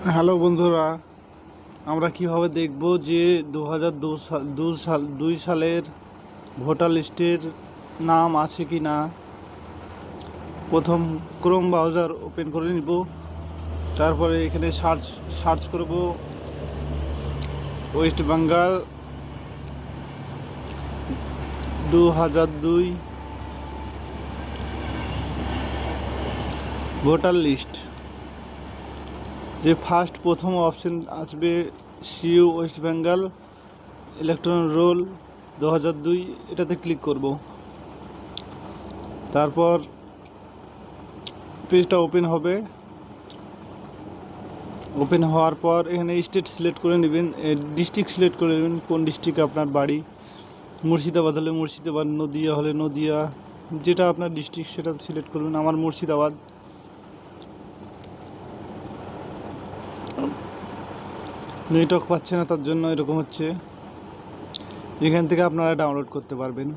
Hello বন্ধুরা, আমরা কিভাবে দেখব যে 2002 সালের ভোটার লিস্টের নাম আছে কি না। প্রথম ক্রোম ব্রাউজার ওপেন করে নিব। তারপরে এখানে সার্চ করব ওয়েস্ট বেঙ্গল 2002 ভোটার লিস্ট। যে প্রথম অপশন আসবে CU West Bengal electoral roll 2002, এটাতে ক্লিক করব। তারপর পেজটা ওপেন হবে। ওপেন হওয়ার পর এখানে স্টেট সিলেক্ট করে নেবেন, ডিস্ট্রিক্ট সিলেক্ট করে নেবেন কোন ডিস্ট্রিক্টে আপনার বাড়ি। মুর্শিদাবাদ হলে মুর্শিদাবাদ, নদিয়া হলে নদিয়া, যেটা আপনার ডিস্ট্রিক্ট সেটা সিলেক্ট করবেন। আমার মুর্শিদাবাদ। নেটওয়ার্ক পাচ্ছে না, তার জন্য এরকম হচ্ছে। এখান থেকে আপনারা ডাউনলোড করতে পারবেন।